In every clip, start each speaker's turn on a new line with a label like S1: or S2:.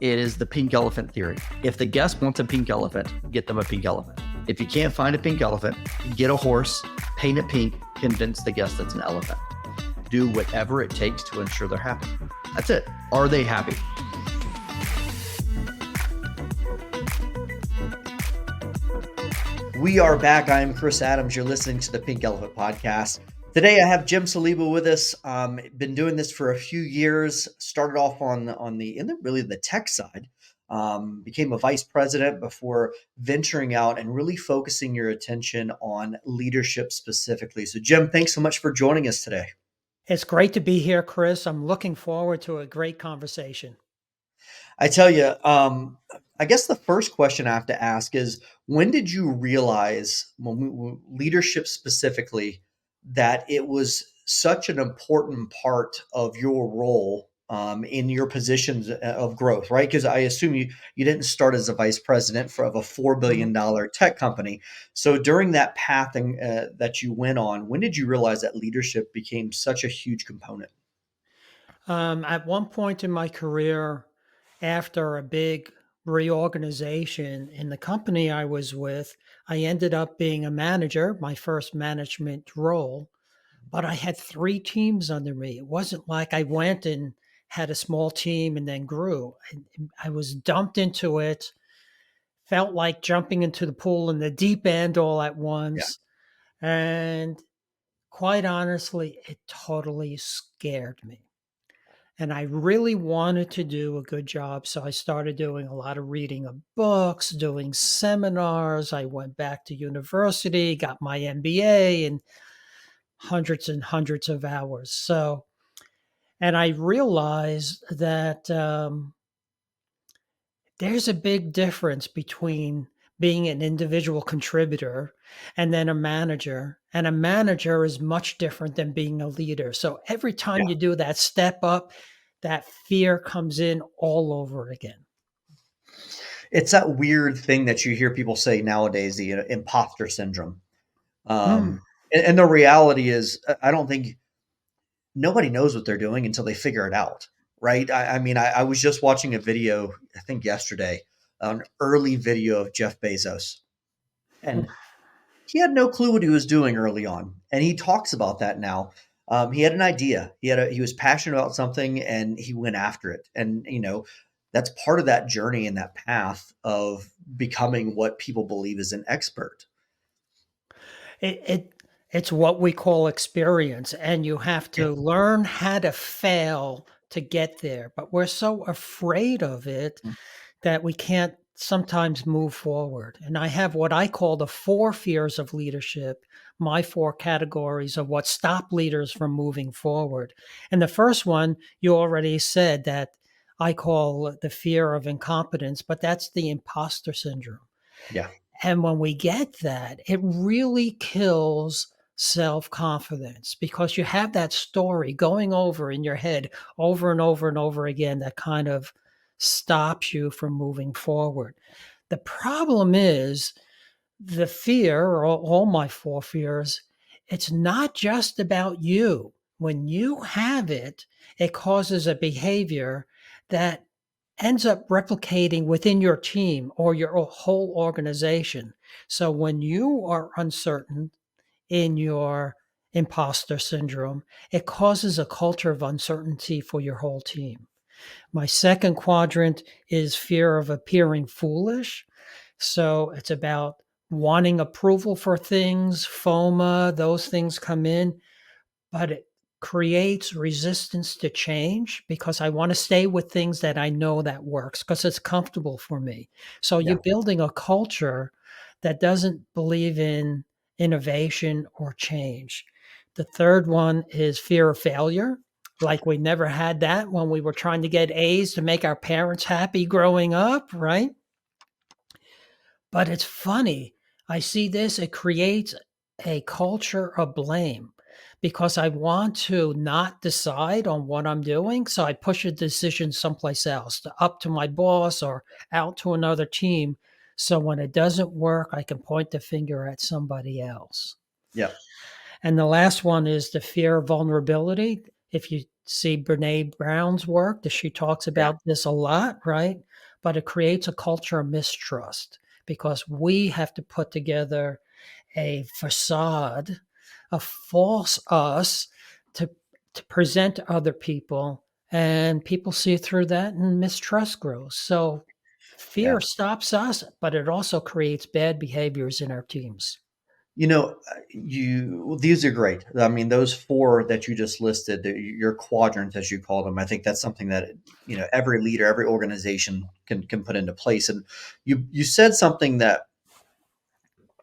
S1: It is the pink elephant theory. If the guest wants a pink elephant, get them a pink elephant. If you can't find a pink elephant, get a horse, paint it pink, convince the guest it's an elephant. Do whatever it takes to ensure they're happy. That's it. Are they happy? We are back. I am Chris Adams. You're listening to the Pink Elephant Podcast. Today I have Jim Saliba with us. Been doing this for a few years. Started off on the tech side. Became a vice president before venturing out and really focusing your attention on leadership specifically. So Jim, thanks so much for joining us today.
S2: It's great to be here, Chris. I'm looking forward to a great conversation.
S1: I tell you, I guess the first question I have to ask is, when did you realize, leadership specifically, that it was such an important part of your role in your positions of growth, right? Because I assume you didn't start as a vice president of a $4 billion tech company. So during that path that you went on, when did you realize that leadership became such a huge component?
S2: At one point in my career, after a big reorganization in the company I was with, I ended up being a manager, my first management role, but I had 3 teams under me. It wasn't like I went and had a small team and then grew. I was dumped into it, felt like jumping into the pool in the deep end all at once. And quite honestly, it totally scared me. And I really wanted to do a good job. So I started doing a lot of reading of books, doing seminars. I went back to university, got my MBA, and hundreds of hours. So, and I realized that there's a big difference between being an individual contributor and then a manager. And a manager is much different than being a leader. So every time you do that step up, that fear comes in all over again.
S1: It's that weird thing that you hear people say nowadays, the imposter syndrome. And the reality is, I don't think nobody knows what they're doing until they figure it out, right? I was just watching a video, I think yesterday, an early video of Jeff Bezos. And he had no clue what he was doing early on. And he talks about that now. He had an idea. He was passionate about something and he went after it. And, that's part of that journey and that path of becoming what people believe is an expert.
S2: It's what we call experience, and you have to learn how to fail to get there. But we're so afraid of it that we can't sometimes move forward. And I have what I call the 4 fears of leadership, my 4 categories of what stop leaders from moving forward. And the first one, you already said, that I call the fear of incompetence, but that's the imposter syndrome.
S1: Yeah.
S2: And when we get that, it really kills self-confidence, because you have that story going over in your head over and over and over again that kind of stops you from moving forward. The problem is the fear, or all my 4 fears, it's not just about you. When you have it, it causes a behavior that ends up replicating within your team or your whole organization. So when you are uncertain in your imposter syndrome, it causes a culture of uncertainty for your whole team. My second quadrant is fear of appearing foolish. So it's about wanting approval for things, FOMA, those things come in, but it creates resistance to change because I want to stay with things that I know that works because it's comfortable for me. So you're building a culture that doesn't believe in innovation or change. The third one is fear of failure. Like we never had that when we were trying to get A's to make our parents happy growing up, right? But it's funny. I see this, it creates a culture of blame because I want to not decide on what I'm doing. So I push a decision someplace else, up to my boss or out to another team. So when it doesn't work, I can point the finger at somebody else.
S1: Yeah.
S2: And the last one is the fear of vulnerability. If you see Brene Brown's work that she talks
S1: Yeah,
S2: about this a lot, right? But it creates a culture of mistrust because we have to put together a facade, a false us to present to other people, and people see through that and mistrust grows. So
S1: yeah.
S2: fear stops us, but it also creates bad behaviors in our teams.
S1: You these are great. I mean, those 4 that you just listed, your quadrants, as you call them, I think that's something that, every leader, every organization can put into place. And you said something that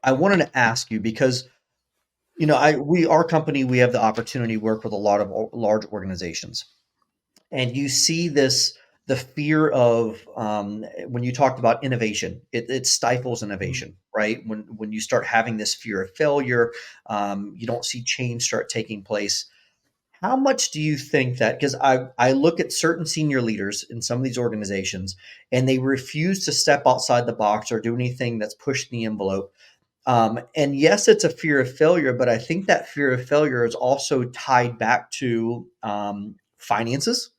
S1: I wanted to ask you because, our company, we have the opportunity to work with a lot of large organizations. And you see the fear of, when you talked about innovation, it stifles
S2: Mm.
S1: innovation, right? When you start having this fear of failure, you don't see change start taking place. How much do you think that, because I look at certain senior leaders in some of these organizations, and they refuse to step outside the box or do anything that's pushing the envelope, and yes, it's a fear of failure, but I think that fear of failure is also tied back to, finances,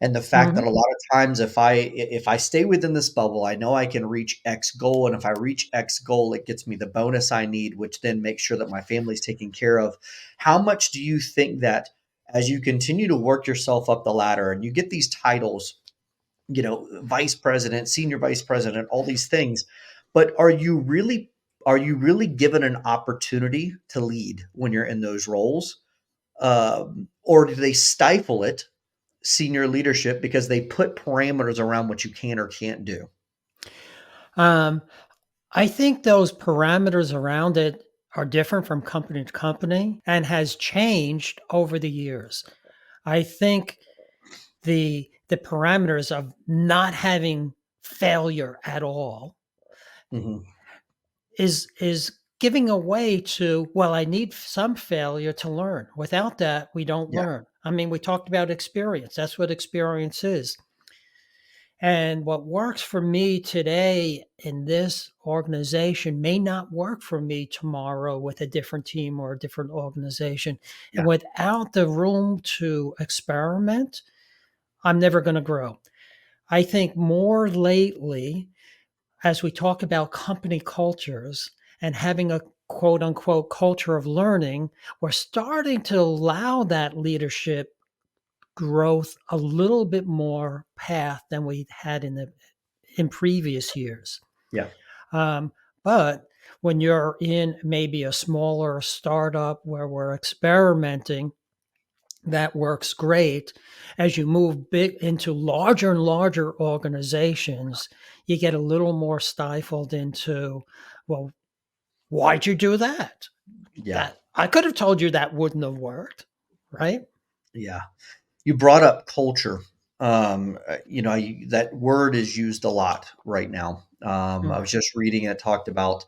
S1: and the fact that a
S2: Mhm.
S1: lot of times if I stay within this bubble, I know I can reach X goal, and if I reach X goal, it gets me the bonus I need, which then makes sure that my family's taken care of. How much do you think that as you continue to work yourself up the ladder and you get these titles, vice president, senior vice president, all these things. But are you really given an opportunity to lead when you're in those roles? Or do they stifle it, senior leadership, because they put parameters around what you can or can't do?
S2: Um, I think those parameters around it are different from company to company and has changed over the years. I think the parameters of not having failure at all
S1: Hmm.
S2: is giving away to, well, I need some failure to learn. Without that, we don't
S1: Yeah,
S2: learn. I mean, we talked about experience. That's what experience is. And what works for me today in this organization may not work for me tomorrow with a different team or a different organization. And
S1: yeah,
S2: without the room to experiment, I'm never going to grow. I think more lately, as we talk about company cultures and having a quote unquote culture of learning, we're starting to allow that leadership growth a little bit more path than we had in previous years.
S1: yeah,
S2: Um, but when you're in maybe a smaller startup where we're experimenting, that works great. As you move big into larger and larger organizations, you get a little more stifled into, well, why'd you do that?
S1: yeah,
S2: That I could have told you that wouldn't have worked, right?
S1: yeah. You brought up culture. That word is used a lot right now. I
S2: Mm.
S1: was just reading it talked about,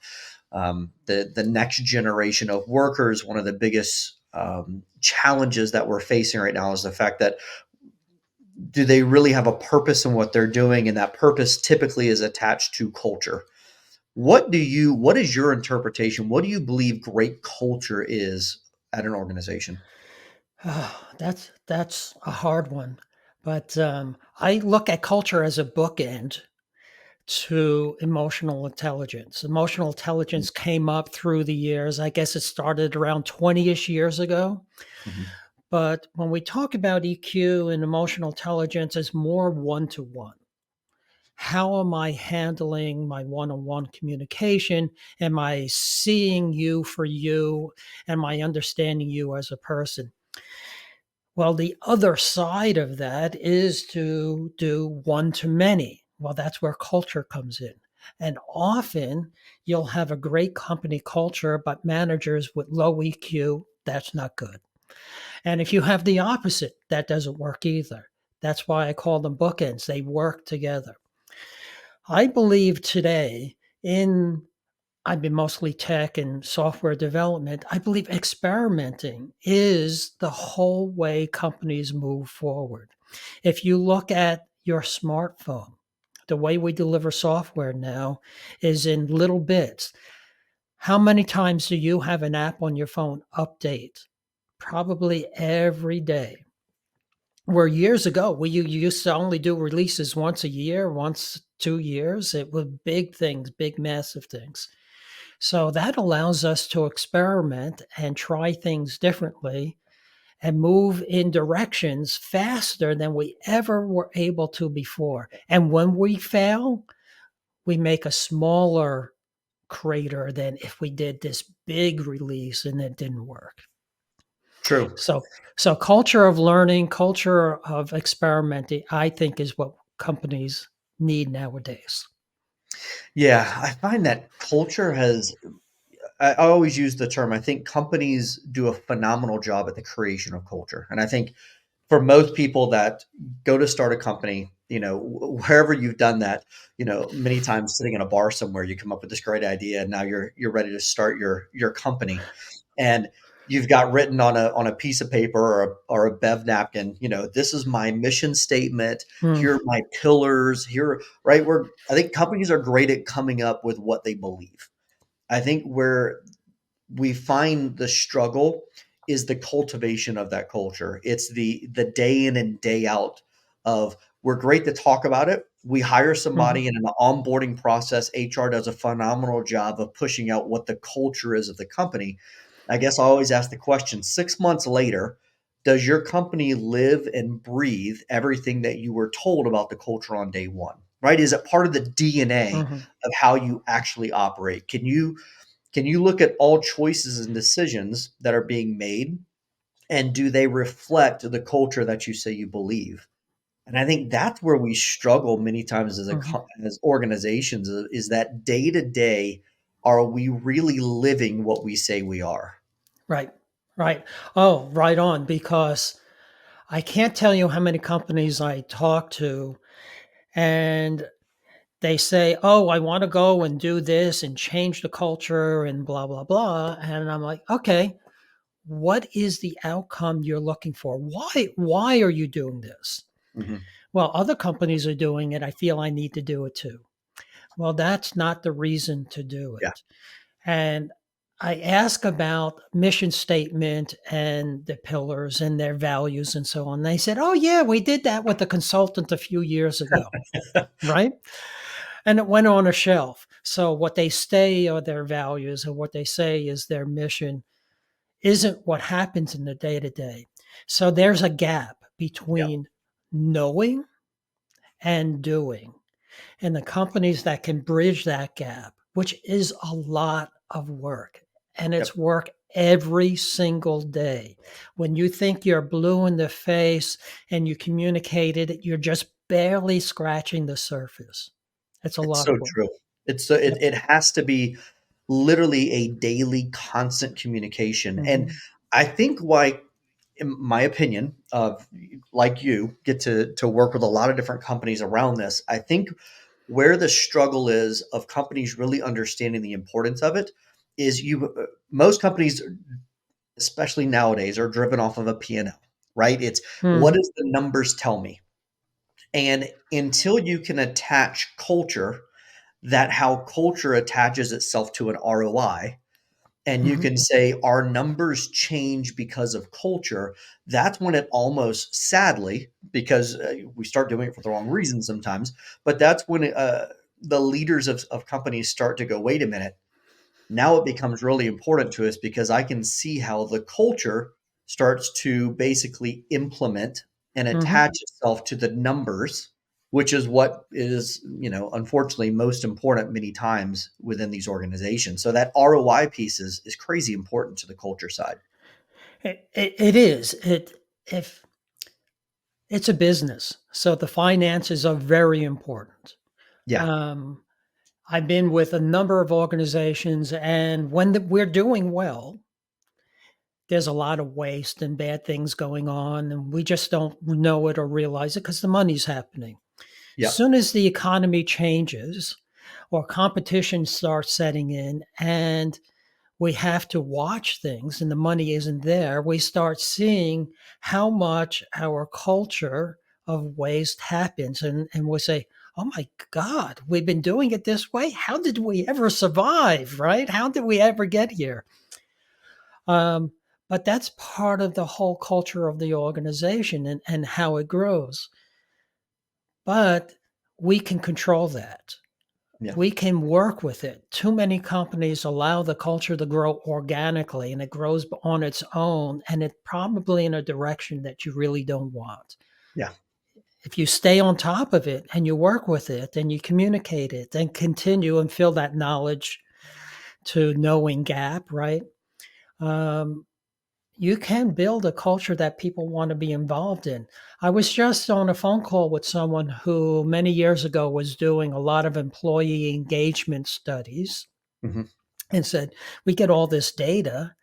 S1: the next generation of workers. One of the biggest, challenges that we're facing right now is the fact that, do they really have a purpose in what they're doing, and that purpose typically is attached to culture. What is your interpretation? What do you believe great culture is at an organization?
S2: That's a hard one, but I look at culture as a bookend to emotional intelligence. Emotional intelligence came up through the years. I guess it started around 20-ish years ago.
S1: Mhm.
S2: But when we talk about EQ and emotional intelligence, it's more one to one. How am I handling my one on one communication? Am I seeing you for you? Am I understanding you as a person? Well, the other side of that is to do one to many. Well, that's where culture comes in. And often you'll have a great company culture, but managers with low EQ, that's not good. And if you have the opposite, that doesn't work either. That's why I call them bookends. They work together. I believe today in I've been mostly tech and software development. I believe experimenting is the whole way companies move forward. If you look at your smartphone, the way we deliver software now is in little bits. How many times do you have an app on your phone update? Probably every day. Where years ago, we you used to only do releases once a year, once 2 years. It was big things, big massive things. So that allows us to experiment and try things differently and move in directions faster than we ever were able to before. And when we fail, we make a smaller crater than if we did this big release and it didn't work.
S1: True.
S2: So, so culture of learning, culture of experimenting, I think is what companies need nowadays.
S1: Yeah, I find that culture has I always use the term, I think companies do a phenomenal job at the creation of culture. And I think for most people that go to start a company, wherever you've done that, many times sitting in a bar somewhere, you come up with this great idea, and now you're ready to start your company, and you've got written on a piece of paper or a bev napkin, this is my mission statement.
S2: Mm,
S1: Here are my pillars. Here, right? Where I think companies are great at coming up with what they believe. I think where we find the struggle is the cultivation of that culture. It's the day in and day out of we're great to talk about it. We hire
S2: mhm,
S1: somebody and in the onboarding process, HR does a phenomenal job of pushing out what the culture is of the company. I guess I always ask the question 6 months later, does your company live and breathe everything that you were told about the culture on day one? Right? Is it part of the DNA
S2: mhm.
S1: of how you actually operate? Can you look at all choices and decisions that are being made, and do they reflect the culture that you say you believe? And I think that's where we struggle many times
S2: Mhm.
S1: as organizations is that day to day, are we really living what we say we are?
S2: Right. Right. Oh, right on. Because I can't tell you how many companies I talk to and they say, "Oh, I want to go and do this and change the culture and blah, blah, blah." And I'm like, okay, what is the outcome you're looking for? Why are you doing this?
S1: Mhm.
S2: Well, other companies are doing it. I feel I need to do it too. Well, that's not the reason to do
S1: Yeah.
S2: it. And I ask about mission statement and the pillars and their values and so on. They said, "Oh yeah, we did that with a consultant a few years ago." Right? And it went on a shelf. So what they say are their values and what they say is their mission isn't what happens in the day to day. So there's a gap
S1: Yep.
S2: between knowing and doing. And the companies that can bridge that gap, which is a lot of work, and it's
S1: Yep.
S2: work every single day. When you think you're blue in the face and you communicated it, you're just barely scratching the surface. It's a
S1: It's
S2: lot
S1: so
S2: of work.
S1: true. It's so
S2: Yep.
S1: it has to be literally a daily constant communication. And
S2: Mhm.
S1: I think why, in my opinion, of like you get to work with a lot of different companies around this. I think where the struggle is of companies really understanding the importance of it is most companies, especially nowadays, are driven off of a P&L, right? It's what
S2: Mhm.
S1: does the numbers tell me? And until you can attach culture, that how culture attaches itself to an ROI, and you
S2: Mhm.
S1: can say our numbers change because of culture, that's when it almost sadly, because we start doing it for the wrong reasons sometimes, but that's when the leaders of companies start to go, wait a minute, now it becomes really important to us because I can see how the culture starts to basically implement and
S2: Mhm.
S1: attach itself to the numbers, which is what is, unfortunately most important many times within these organizations. So that ROI piece is crazy important to the culture side.
S2: It is. If it's a business, so the finances are very important.
S1: Yeah.
S2: Um, I've been with a number of organizations, and when we're doing well, there's a lot of waste and bad things going on, and we just don't know it or realize it because the money's happening.
S1: Yeah.
S2: Soon as the economy changes or competition starts setting in, and we have to watch things and the money isn't there, we start seeing how much our culture of waste happens. And we say, oh my God, we've been doing it this way. How did we ever survive? Right? How did we ever get here? Um, but that's part of the whole culture of the organization and how it grows. But we can control that.
S1: Yeah.
S2: We can work with it. Too many companies allow the culture to grow organically and it grows on its own, and it probably in a direction that you really don't want.
S1: Yeah.
S2: If you stay on top of it and you work with it and you communicate it and continue and fill that knowledge to knowing gap, right? Um, you can build a culture that people want to be involved in. I was just on a phone call with someone who many years ago was doing a lot of employee engagement studies
S1: Hmm.
S2: and said, we get all this data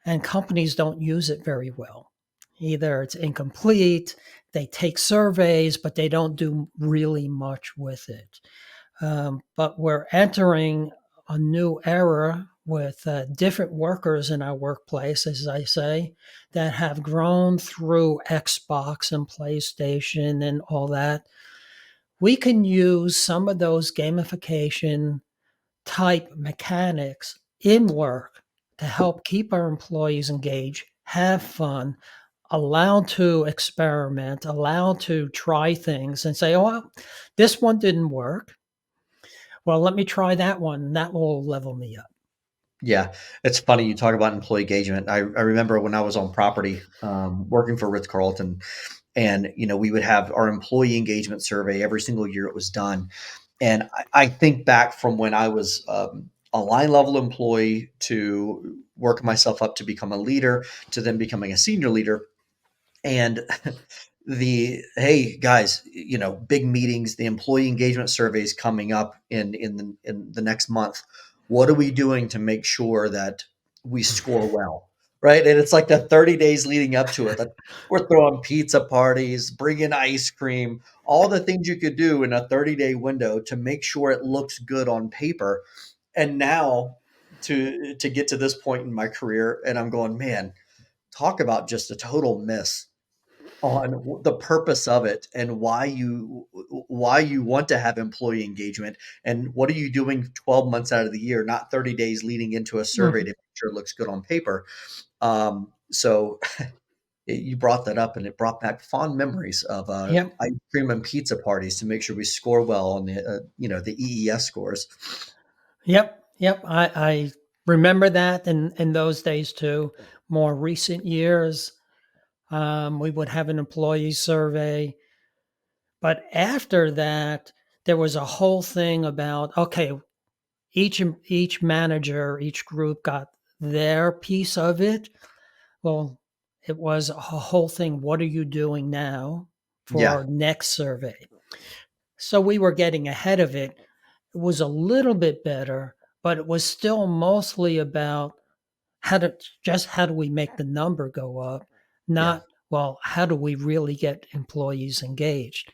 S2: and companies don't use it very well. Either it's incomplete, they take surveys, but they don't do really much with it. But we're entering a new era with different workers in our workplace, as I say, that have grown through Xbox and PlayStation and all that. We can use some of those gamification type mechanics in work to help keep our employees engaged, have fun, allowed to experiment, allowed to try things and say, oh, well, this one didn't work. Well, let me try that one. That will level me up.
S1: Yeah, it's funny you talk about employee engagement. I remember when I was on property, working for Ritz Carlton, and we would have our employee engagement survey every single year it was done. And I think back from when I was a line level employee to working myself up to become a leader to then becoming a senior leader. And the hey guys, big meetings, the employee engagement surveys coming up in the next month. What are we doing to make sure that we score well, right? And it's like the 30 days leading up to it that we're throwing pizza parties, bringing ice cream, all the things you could do in a 30-day window to make sure it looks good on paper. And now to get to this point in my career, and I'm going, man, talk about just a total miss on the purpose of it and why you want to have employee engagement, and what are you doing 12 months out of the year, not 30 days leading into a survey to
S2: Mhm.
S1: make sure it looks good on paper. So you brought that up and it brought back fond memories of
S2: Yep.
S1: ice cream and pizza parties to make sure we score well on the EES scores.
S2: Yep. Yep. I remember that in those days too. More recent years, we would have an employee survey. But after that, there was a whole thing about okay, each manager, each group got their piece of it. Well, it was a whole thing. What are you doing now for
S1: Yeah.
S2: our next survey? So we were getting ahead of it. It was a little bit better, but it was still mostly about how do we make the number go up,
S1: Yeah.
S2: not well, how do we really get employees engaged?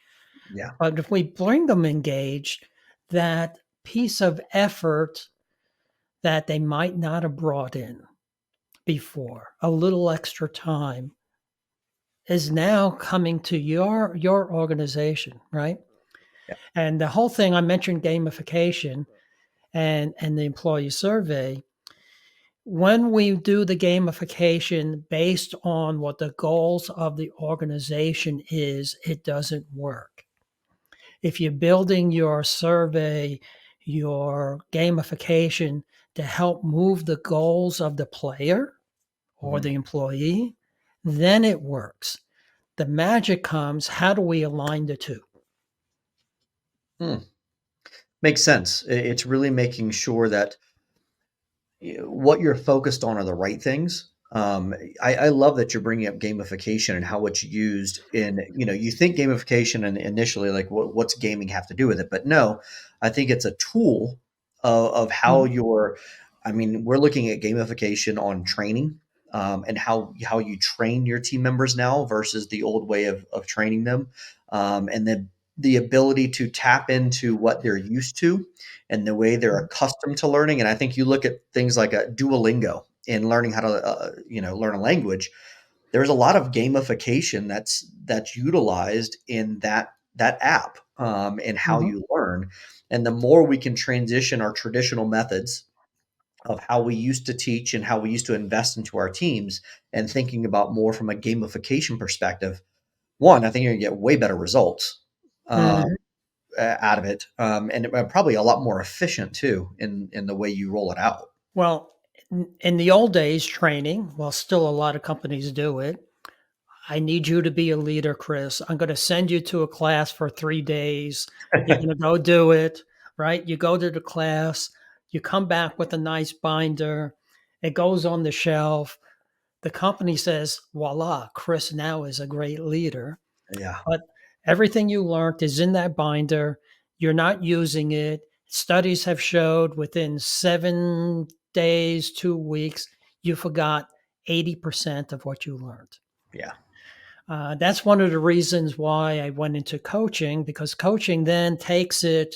S1: Yeah.
S2: But if we bring them engaged, that piece of effort that they might not have brought in before, a little extra time, is now coming to your organization, right?
S1: Yeah.
S2: And the whole thing I mentioned gamification and the employee survey. When we do the gamification based on what the goals of the organization is, it doesn't work. If you're building your survey, your gamification to help move the goals of the player or
S1: Mhm.
S2: the employee, then it works. The magic comes, how do we align the two?
S1: Hmm. Makes sense. It's really making sure that what you're focused on are the right things. I love that you're bringing up gamification and how it's used in, you think gamification and initially like what's gaming have to do with it? But no, I think it's a tool of how
S2: Mhm,
S1: you're, I mean, we're looking at gamification on training, and how you train your team members now versus the old way of training them. And then the ability to tap into what they're used to and the way they're
S2: mhm,
S1: accustomed to learning. And I think you look at things like a Duolingo in learning how to learn a language. There's a lot of gamification that's utilized in that app, and how
S2: mhm,
S1: you learn. And the more we can transition our traditional methods of how we used to teach and how we used to invest into our teams, and thinking about more from a gamification perspective, one, I think you're going to get way better results uh,
S2: Mhm.
S1: out of it, and probably a lot more efficient too in the way you roll it out.
S2: Well, in the old days, training, well, still a lot of companies do it. I need you to be a leader, Chris. I'm going to send you to a class for 3 days. You're going to go do it, right? You go to the class, you come back with a nice binder, it goes on the shelf. The company says, voila, Chris now is a great leader.
S1: Yeah,
S2: But everything you learned is in that binder. You're not using it. Studies have showed within 7 days, 2 weeks, you forgot 80% of what you learned.
S1: yeah.
S2: That's one of the reasons why I went into coaching, because coaching then takes it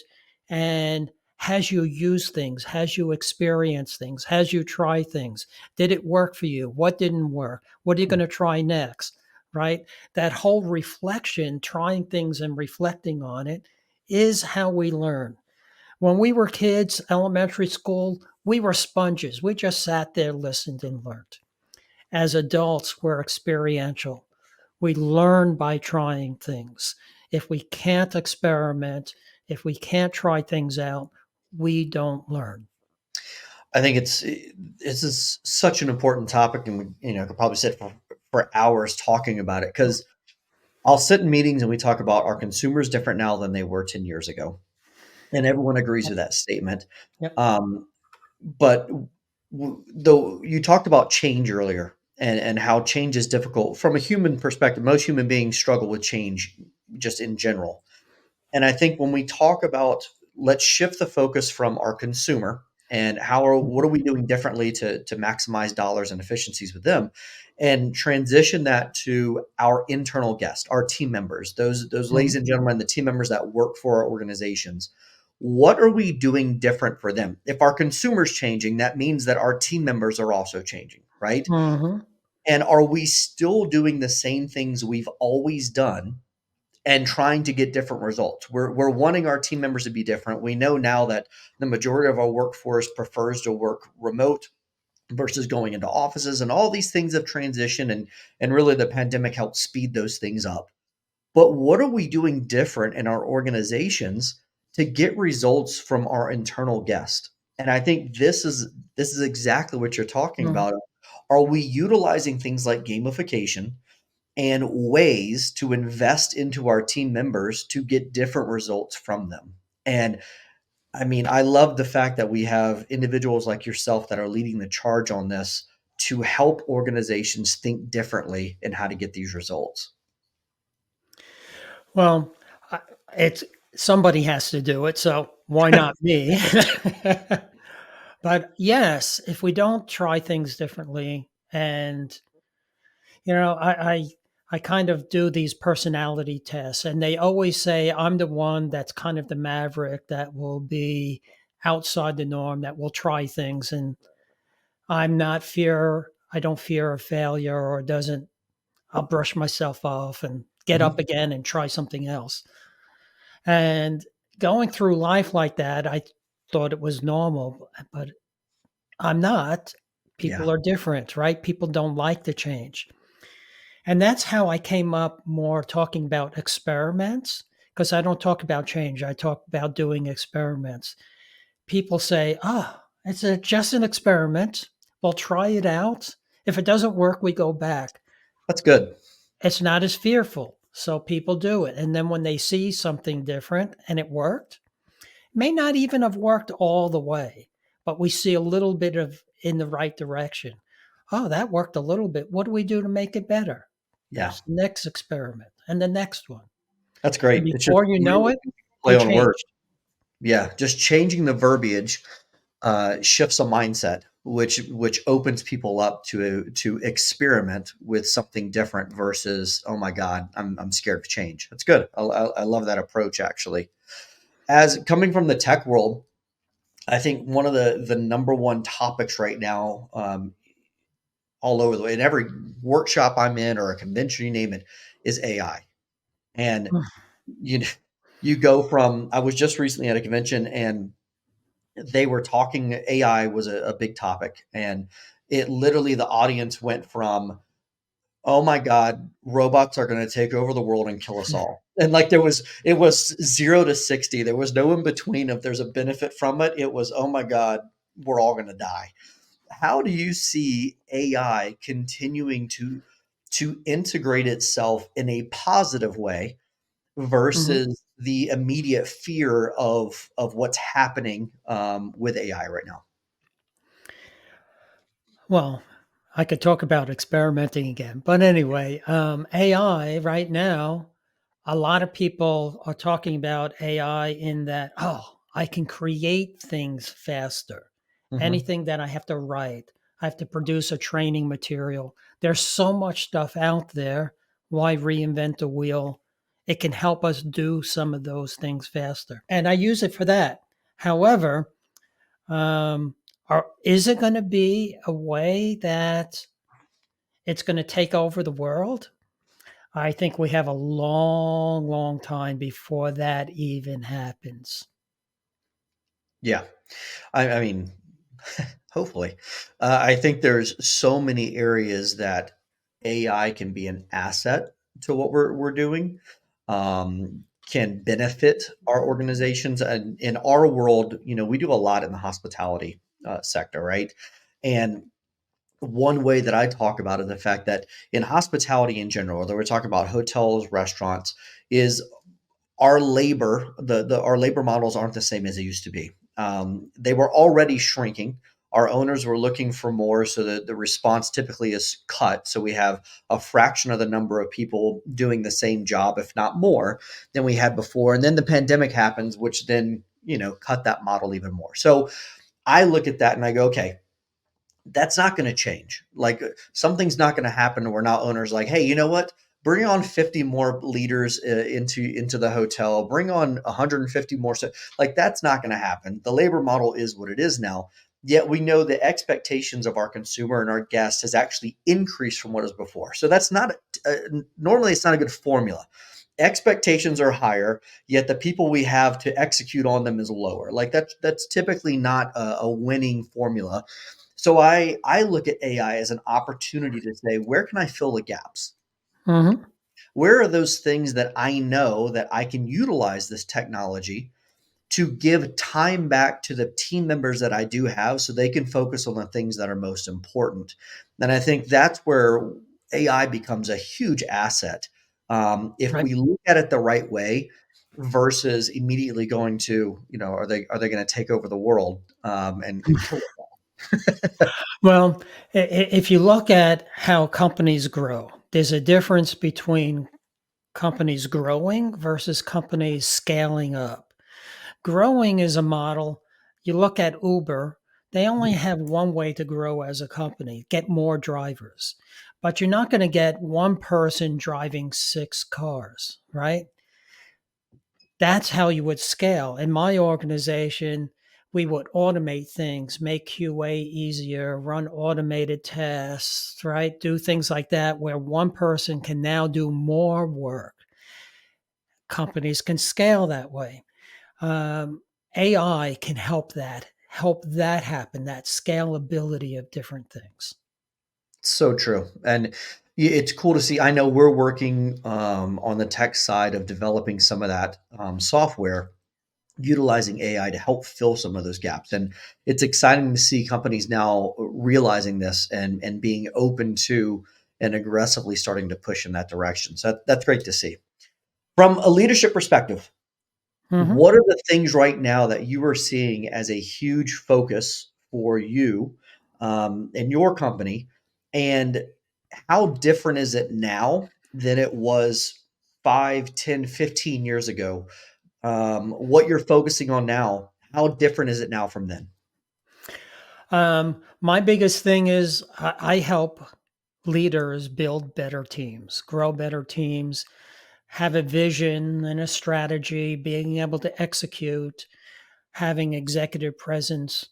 S2: and has you use things, has you experience things, has you try things. Did it work for you? What didn't work? What are you going to try next? Right? That whole reflection, trying things and reflecting on it, is how we learn. When we were kids, elementary school, we were sponges. We just sat there, listened, and learned. As adults, we're experiential. We learn by trying things. If we can't experiment, if we can't try things out, we don't learn.
S1: I think this is such an important topic, and we could probably sit for hours talking about it, because I'll sit in meetings and we talk about, our consumers different now than they were 10 years ago, and everyone agrees
S2: Yep.
S1: with that statement.
S2: Yep.
S1: Um, but though you talked about change earlier, and how change is difficult from a human perspective, most human beings struggle with change just in general. And I think when we talk about, let's shift the focus from our consumer, and what are we doing differently to maximize dollars and efficiencies with them, and transition that to our internal guests, our team members, those ladies
S2: Mhm.
S1: and gentlemen, the team members that work for our organizations. What are we doing different for them? If our consumers changing, that means that our team members are also changing, right?
S2: Mhm.
S1: And are we still doing the same things we've always done and trying to get different results? We're wanting our team members to be different. We know now that the majority of our workforce prefers to work remote versus going into offices, and all these things have transitioned, and really the pandemic helped speed those things up. But what are we doing different in our organizations to get results from our internal guest? And I think this is exactly what you're talking
S2: Mhm.
S1: about. Are we utilizing things like gamification and ways to invest into our team members to get different results from them? And I mean, I love the fact that we have individuals like yourself that are leading the charge on this to help organizations think differently in how to get these results.
S2: Well, I, it's somebody has to do it, so why not me? But yes, if we don't try things differently, and I kind of do these personality tests, and they always say I'm the one that's kind of the maverick that will be outside the norm, that will try things, and I don't fear a failure, or doesn't I'll brush myself off and get up
S1: Mhm.
S2: again and try something else. And going through life like that, I thought it was normal, but I'm not.
S1: Yeah,
S2: People are different, right? People don't like the change. And that's how I came up more talking about experiments, because I don't talk about change. I talk about doing experiments. People say, it's just an experiment. Well, try it out. If it doesn't work, we go back.
S1: that's good.
S2: It's not as fearful. So people do it. And then when they see something different and it worked, may not even have worked all the way, but we see a little bit of in the right direction. Oh, that worked a little bit. What do we do to make it better?
S1: Yeah,
S2: There's the next experiment and the next one.
S1: that's
S2: And
S1: great. It's just
S2: before you know
S1: really
S2: it,
S1: play
S2: you
S1: on words.
S2: changed.
S1: Yeah, just changing the verbiage shifts a mindset, which opens people up to experiment with something different versus, oh my god, I'm scared of change. That's good. I love that approach actually. As coming from the tech world, I think one of the number one topics right now, all over the way in every workshop I'm in or a convention, you name it, is AI. And you you go from, I was just recently at a convention, and they were talking, AI was a big topic, and it literally, the audience went from, oh my god, robots are going to take over the world and kill us all, and like it was 0 to 60, there was no in between. If there's a benefit from it, it was, oh my god, we're all going to die. How do you see AI continuing to integrate itself in a positive way
S2: Mhm.
S1: versus the immediate fear of what's happening with AI right now?
S2: Well, I could talk about experimenting again, but anyway, AI right now, a lot of people are talking about AI in that, oh, I can create things faster.
S1: Hmm.
S2: Anything that I have to write, I have to produce a training material. There's so much stuff out there. Why reinvent the wheel? It can help us do some of those things faster. And I use it for that. However, um, is it going to be a way that it's going to take over the world? I think we have a long, long time before that even happens.
S1: Yeah, I mean, hopefully. I think there's so many areas that AI can be an asset to what we're doing, can benefit our organizations. And in our world, we do a lot in the hospitality sector, right? And one way that I talk about it, the fact that in hospitality in general, whether we're talking about hotels, restaurants, is our labor, the our labor models aren't the same as they used to be. They were already shrinking. Our owners were looking for more, so the response typically is cut. So we have a fraction of the number of people doing the same job, if not more, than we had before. And then the pandemic happens, which then cut that model even more. So I look at that and I go, okay, that's not going to change. Like, something's not going to happen where now owners like, hey, you know what? Bring on 50 more leaders into the hotel. Bring on 150 more. So, like, that's not going to happen. The labor model is what it is now. Yet we know the expectations of our consumer and our guest has actually increased from what it was before. So that's not normally it's not a good formula. Expectations are higher, yet the people we have to execute on them is lower. Like, that's typically not a winning formula. So I look at AI as an opportunity to say, where can I fill the gaps?
S2: Hmm.
S1: Where are those things that I know that I can utilize this technology to give time back to the team members that I do have so they can focus on the things that are most important? And I think that's where AI becomes a huge asset, if
S2: Right.
S1: we look at it the right way versus immediately going to, are they going to take over the world, and kill us?
S2: Well, if you look at how companies grow, there's a difference between companies growing versus companies scaling up. Growing is a model. You look at Uber, they only have one way to grow as a company, get more drivers. But you're not going to get one person driving six cars, right? That's how you would scale. In my organization, we would automate things, make QA easier, run automated tests, right? Do things like that where one person can now do more work. Companies can scale that way. Um, AI can help that happen, that scalability of different things.
S1: So true. And it's cool to see. I know we're working on the tech side of developing some of that software, utilizing AI to help fill some of those gaps. And it's exciting to see companies now realizing this and being open to and aggressively starting to push in that direction. So that's great to see. From a leadership perspective,
S2: Hmm.
S1: what are the things right now that you are seeing as a huge focus for you in your company? And how different is it now than it was 5, 10, 15 years ago? What you're focusing on now, how different is it now from then?
S2: My biggest thing is I help leaders build better teams, grow better teams, have a vision and a strategy, being able to execute, having executive presence,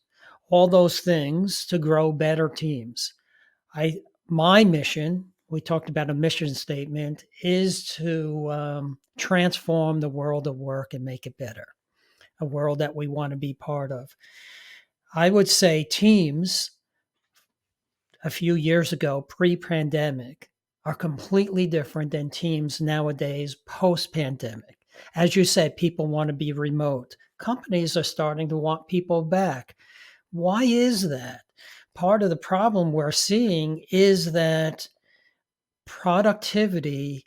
S2: all those things to grow better teams. I My mission, we talked about a mission statement, is to transform the world of work and make it better, a world that we want to be part of. I would say teams a few years ago, pre pandemic, are completely different than teams nowadays, post pandemic. As you said, people want to be remote. Companies are starting to want people back. Why is that? Part of the problem we're seeing is that productivity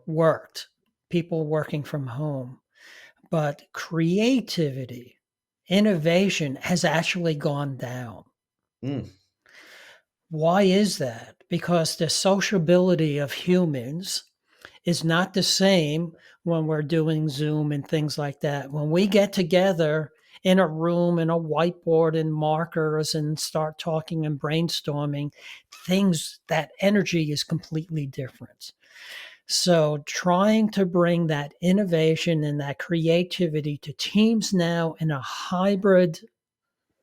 S2: worked, people working from home, but creativity, innovation has actually gone down.
S1: Mm,
S2: Why is that? Because the sociability of humans is not the same when we're doing Zoom and things like that. When we get together in a room and a whiteboard and markers and start talking and brainstorming, things that energy is completely different. So, trying to bring that innovation and that creativity to teams now in a hybrid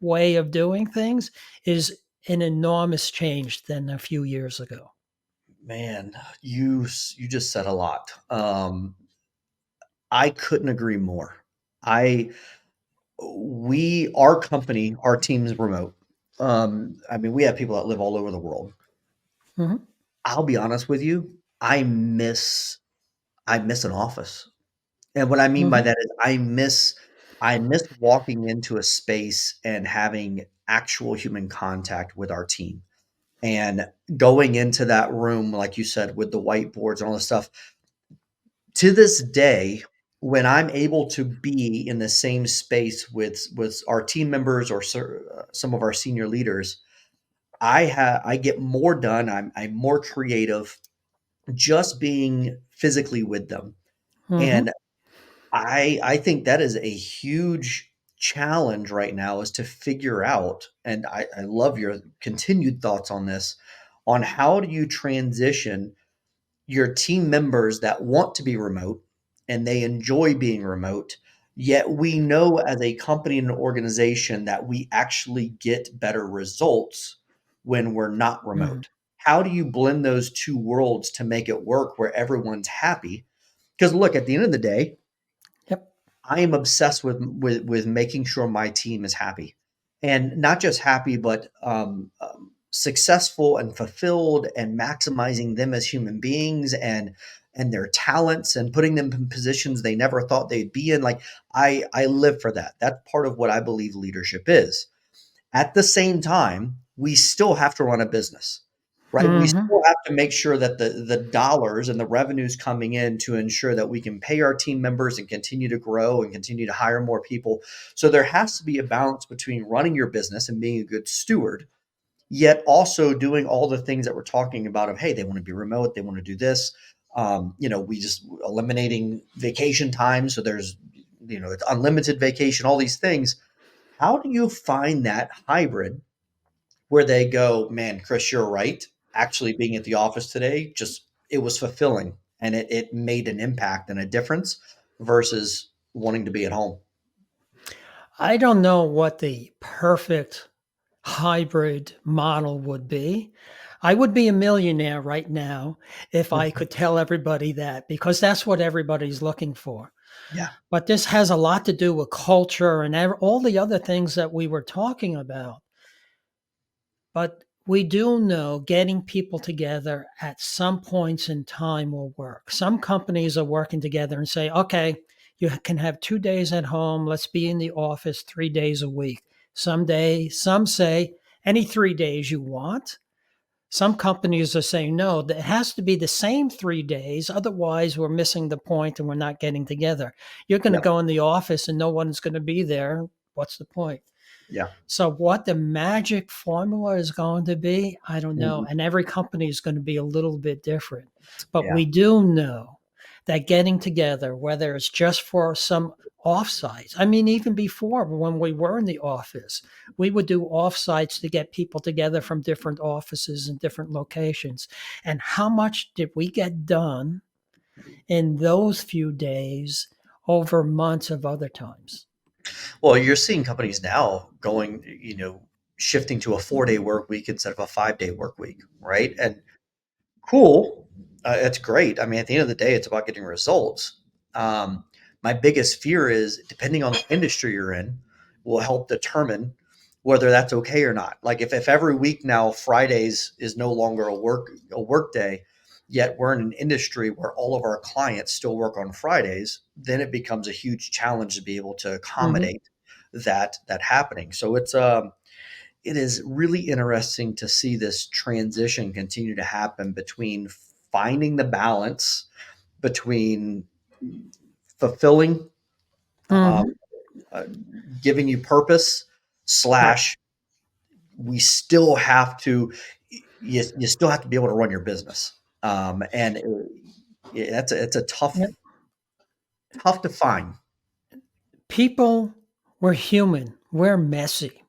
S2: way of doing things is an enormous change than a few years ago.
S1: man, you just said a lot. I couldn't agree more. I our company, our team's remote. I mean, we have people that live all over the world.
S2: Mhm,
S1: I'll be honest with you, I miss an office. And what I mean by
S2: mhm,
S1: that is I miss walking into a space and having actual human contact with our team. And going into that room, like you said, with the whiteboards and all this stuff, to this day, when I'm able to be in the same space with our team members or some of our senior leaders, I get more done. I'm more creative just being physically with them. And
S2: mhm.
S1: I think that is a huge challenge right now is to figure out, and I love your continued thoughts on this, on how do you transition your team members that want to be remote and they enjoy being remote, yet we know as a company and an organization that we actually get better results when we're not
S2: Mhm.
S1: remote. How do you blend those two worlds to make it work where everyone's happy? Because look, at the end of the day,
S2: Yep.
S1: I am obsessed with making sure my team is happy, and not just happy, but successful and fulfilled, and maximizing them as human beings and their talents, and putting them in positions they never thought they'd be in. Like I live for that. That's part of what I believe leadership is. At the same time, we still have to run a business, right? We
S2: Mhm.
S1: still have to make sure that the dollars and the revenues coming in to ensure that we can pay our team members and continue to grow and continue to hire more people. So there has to be a balance between running your business and being a good steward, yet also doing all the things that we're talking about of, hey, they want to be remote, they want to do this. We just eliminating vacation time. So there's, it's unlimited vacation, all these things. How do you find that hybrid where they go, man, Chris, you're right. Actually, being at the office today, just it was fulfilling and it made an impact and a difference versus wanting to be at home.
S2: I don't know what the perfect hybrid model would be. I would be a millionaire right now if I could tell everybody that, because that's what everybody's looking for.
S1: Yeah.
S2: But this has a lot to do with culture and all the other things that we were talking about. But we do know getting people together at some points in time will work. Some companies are working together and say, okay, you can have 2 days at home. Let's be in the office 3 days a week. Some say any 3 days you want. Some companies are saying, no, it has to be the same 3 days. Otherwise, we're missing the point and we're not getting together. You're going to
S1: Yep.
S2: go in the office and no one's going to be there. What's the point?
S1: Yeah.
S2: So what the magic formula is going to be, I don't know.
S1: Mhm.
S2: And every company is going to be a little bit different. But
S1: Yeah.
S2: we do know that getting together, whether it's just for some offsites, I mean, even before when we were in the office, we would do offsites to get people together from different offices and different locations. And how much did we get done in those few days over months of other times?
S1: Well, you're seeing companies now going, shifting to a 4-day work week instead of a 5-day work week, right? And cool. It's great. I mean, at the end of the day, it's about getting results. My biggest fear is depending on the industry you're in, will help determine. whether that's okay or not. Like if every week now Fridays is no longer a work day, yet we're in an industry where all of our clients still work on Fridays, then it becomes a huge challenge to be able to
S2: Mhm.
S1: accommodate that happening. So it is really interesting to see this transition continue to happen between finding the balance between fulfilling, um,
S2: Mhm.
S1: uh, giving you purpose
S2: Right.
S1: slash we still have to you still have to be able to run your business, and that's it's a
S2: Yeah.
S1: tough to find.
S2: People, we're human. We're messy.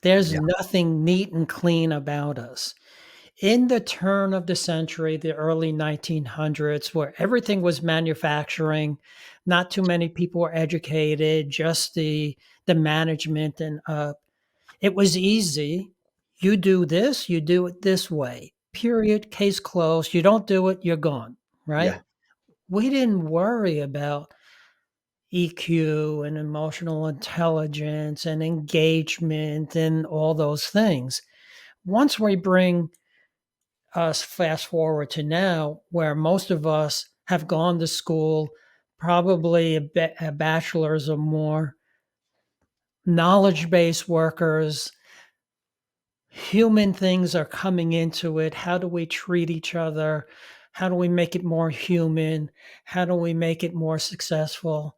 S2: There's
S1: Yeah,
S2: nothing neat and clean about us. In the turn of the century, the early 1900s, where everything was manufacturing, not too many people were educated, just the management and it was easy. You do this, you do it this way. Period. Case closed. You don't do it, you're gone. Right?
S1: yeah,
S2: We didn't worry about EQ and emotional intelligence and engagement and all those things. Once we bring us fast forward to now, where most of us have gone to school, probably a bachelor's or more, knowledge based workers, human things are coming into it. How do we treat each other? How do we make it more human? How do we make it more successful?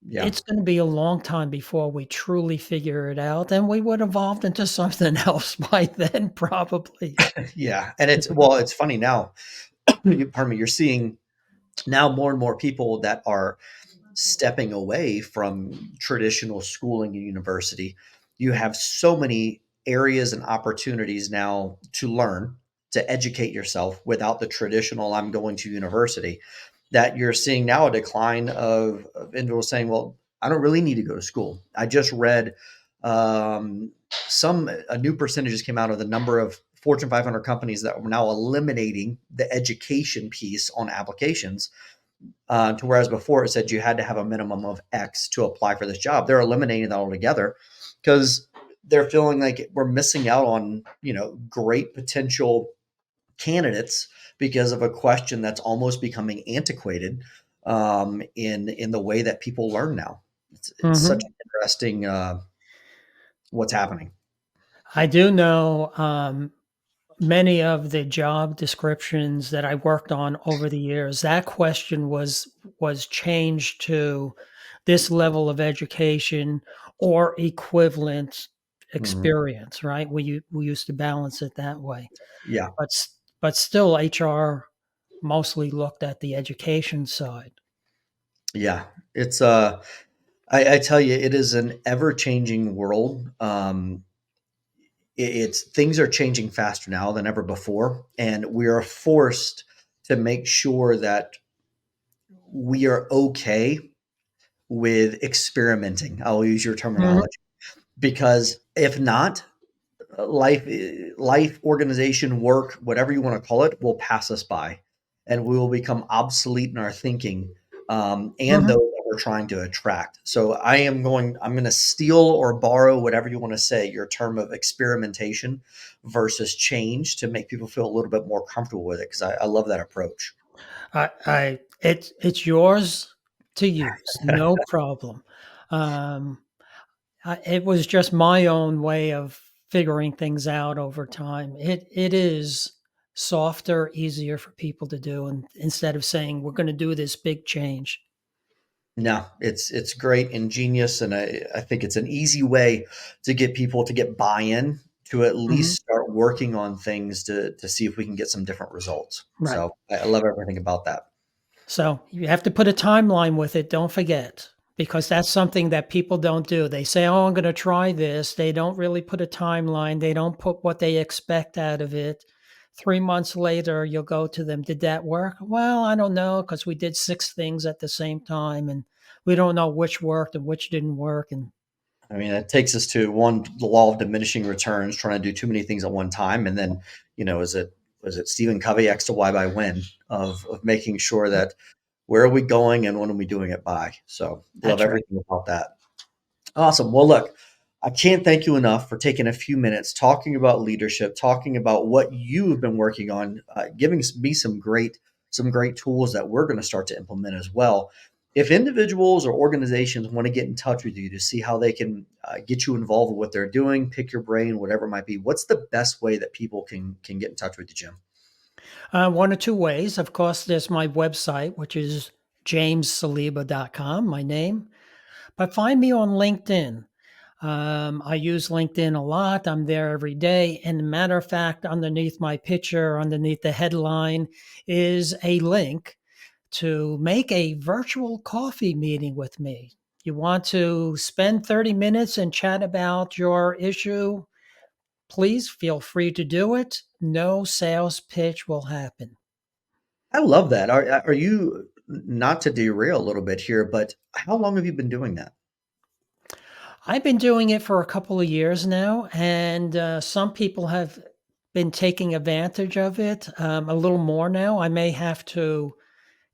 S1: yeah,
S2: It's going to be a long time before we truly figure it out, and we would evolved into something else by then, probably.
S1: yeah. And it's funny now. Pardon me. You're seeing now more and more people that are stepping away from traditional schooling and university. You have so many areas and opportunities now to learn, to educate yourself without the traditional I'm going to university, that you're seeing now a decline of individuals saying, well, I don't really need to go to school. I just read some a new percentages came out of the number of Fortune 500 companies that are now eliminating the education piece on applications, to whereas before it said you had to have a minimum of X to apply for this job. They're eliminating that altogether because they're feeling like we're missing out on great potential candidates because of a question that's almost becoming antiquated, in the way that people learn now. It's such
S2: Mhm.
S1: an interesting, what's happening.
S2: I do know many of the job descriptions that I worked on over the years. That question was changed to this level of education or equivalent
S1: Mhm.
S2: experience. Right? We used to balance it that way,
S1: Yeah,
S2: but still, HR mostly looked at the education side.
S1: yeah. It's I tell you, it is an ever changing world. It's things are changing faster now than ever before, and we are forced to make sure that we are okay with experimenting. I'll use your
S2: Mhm.
S1: terminology because if not, life, organization, work, whatever you want to call it, will pass us by, and we will become obsolete in our thinking, and those
S2: Mhm.
S1: that we're trying to attract. So I'm going to steal or borrow, whatever you want to say, your term of experimentation versus change to make people feel a little bit more comfortable with it because I love that approach.
S2: It's yours to use, no problem. Um, it was just my own way of figuring things out over time. It is softer, easier for people to do, and instead of saying we're going to do this big change.
S1: No, it's great, ingenious, and I think it's an easy way to get people to get buy-in to at
S2: Mhm.
S1: least start working on things to see if we can get some different results.
S2: Right.
S1: So I love everything about that.
S2: So you have to put a timeline with it. Don't forget, because that's something that people don't do. They say, "Oh, I'm going to try this." They don't really put a timeline. They don't put what they expect out of it. 3 months later, you'll go to them. Did that work? Well, I don't know because we did six things at the same time, and we don't know which worked and which didn't work. And
S1: I mean, it takes us to one, the law of diminishing returns, trying to do too many things at one time, and then is it was it Stephen Covey X to Y by when of making sure that where are we going and when are we doing it by? So love
S2: that's right.
S1: everything about that. Awesome. Well, look. I can't thank you enough for taking a few minutes talking about leadership, talking about what you have been working on, giving me some great tools that we're going to start to implement as well. If individuals or organizations want to get in touch with you to see how they can get you involved with what they're doing, pick your brain, whatever it might be, what's the best way that people can get in touch with you, Jim?
S2: One or two ways. Of course, there's my website, which is jamessaliba.com, my name. But find me on LinkedIn. I use LinkedIn a lot. I'm there every day. And matter of fact, underneath my picture, underneath the headline, is a link to make a virtual coffee meeting with me. You want to spend 30 minutes and chat about your issue? Please feel free to do it. No sales pitch will happen.
S1: I love that. Are you, not to derail a little bit here, but how long have you been doing that?
S2: I've been doing it for a couple of years now, and some people have been taking advantage of it a little more now. I may have to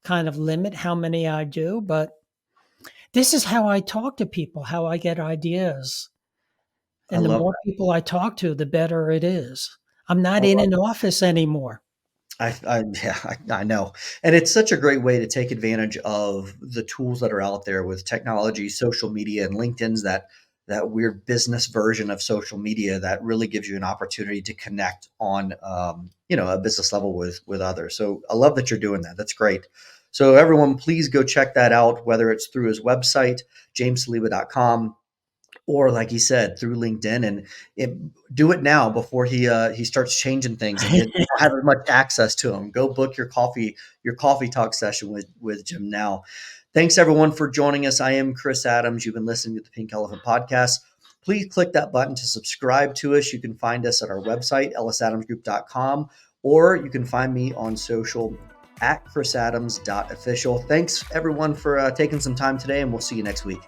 S2: kind of limit how many I do, but this is how I talk to people, how I get ideas.
S1: I
S2: And the
S1: love
S2: more people I talk to, the better it is. I'm not in
S1: that.
S2: an office anymore.
S1: Yeah, I know. And it's such a great way to take advantage of the tools that are out there with technology, social media, and LinkedIn's that weird business version of social media that really gives you an opportunity to connect on a business level with others. So I love that you're doing that. That's great. So everyone, please go check that out, whether it's through his website, jamessaliba.com, or like he said, through LinkedIn, and it, do it now before he starts changing things and you don't have as much access to him. Go book your coffee talk session with Jim now. Thanks everyone for joining us. I am Chris Adams. You've been listening to the Pink Elephant Podcast. Please click that button to subscribe to us. You can find us at our website, ellisadamsgroup.com, or you can find me on social at chrisadams.official. Thanks everyone for taking some time today, and we'll see you next week.